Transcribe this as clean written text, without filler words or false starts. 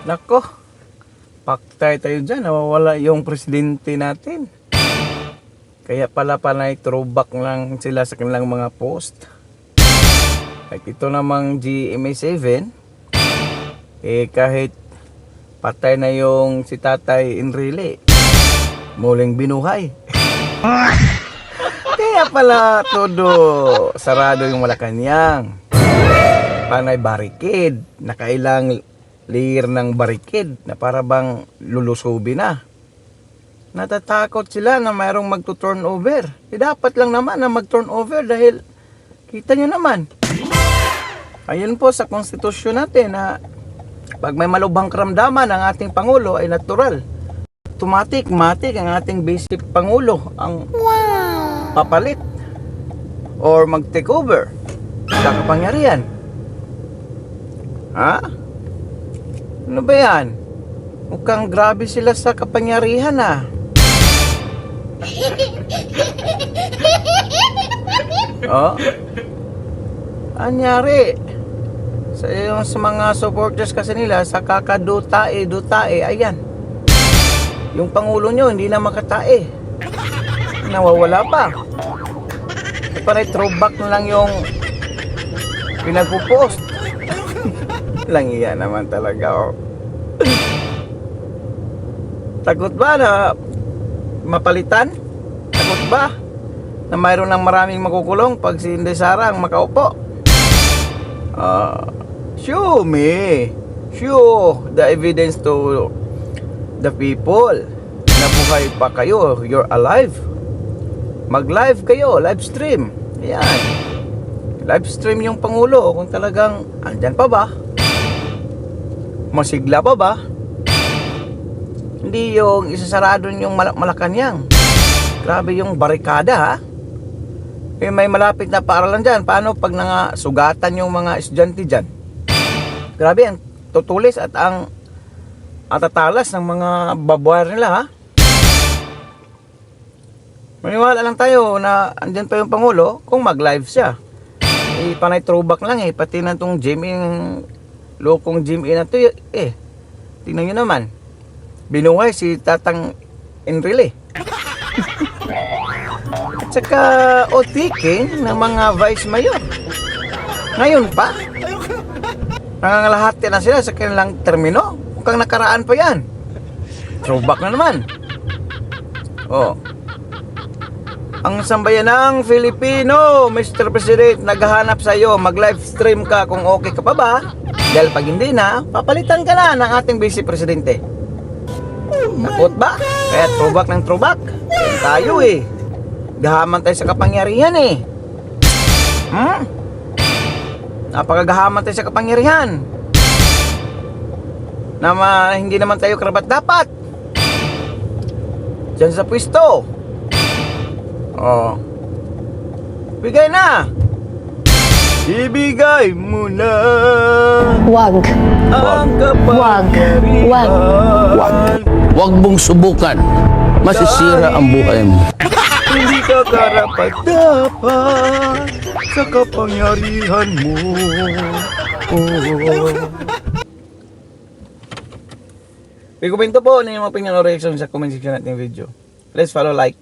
Nako, paktay tayo dyan. Nawawala yung presidente natin. Kaya pala throwback lang sila sa kanilang mga post. Like ito namang GMA7, kahit patay na yung si Tatay Enrile, muling binuhay. Kaya pala todo sarado yung Malacanang. Panay barricade, nakailang layer ng barricade na para bang lulusubi na. Natatakot sila na mayroong magto-turnover. Dapat lang naman na mag-turnover dahil kita nyo naman. Ayun po sa konstitusyon natin na pag may malubhang karamdaman ang ating Pangulo ay natural. Matik ang ating basic Pangulo ang papalit or mag-take over sa kapangyarihan. Ha? Ano ba yan? Mukhang grabe sila sa kapangyarihan Oh? Anyari? Sa mga supporters kasi nila sa kakadutae, ayan. Yung Pangulo nyo hindi na makatae. Nawawala pa. Parang throwback na lang yung pinagpo-post. Lang iyan naman talaga. Takot ba na mapalitan? Takot ba na mayroon ng maraming makukulong pag si Inday Sara ang makaupo? Show me. Show the evidence to the people na buhay pa kayo. You're alive. Mag-live kayo, live stream. Ayan. Live stream yung Pangulo kung talagang andyan pa ba? Masigla pa ba? Hindi yung isasarado yung Malacanang. Grabe yung barikada may malapit na paaralan dyan. Paano pag sugatan yung mga estudyante dyan? Grabe ang tutulis at ang tatalas ng mga babuar nila Maniwala lang tayo na andyan pa yung Pangulo kung mag-live siya. Panay throwback lang pati na itong lokong GMA na to tingnan nyo naman. Binuhay si Tatang Enrile. Tsaka otiking ng mga vice mayor. Ngayon pa nangangalahati na sila sa kanilang termino. Mukhang nakaraan pa yan. Throwback na naman. Ang sambayanang Filipino, Mr. President, naghahanap sa iyo. Mag-live stream ka kung okay ka pa ba? Dahil pag hindi na, papalitan ka na ng ating Vice Presidente. Takot ba? Kaya throwback ng throwback. Kaya tayo gahaman tayo sa kapangyarihan Napakagahaman tayo sa kapangyarihan. Hindi naman tayo karapat dapat. Diyan sa pwesto. Bigay na. Ibigay mo na. Wag. Ang kapangyarihan. Wag mong subukan. Masisira ang buhay mo. Hindi ka karapat-dapat sa kapangyarihan mo. I-komento po ano yung mga opinion o reaction sa comment section natin video. Please follow, like,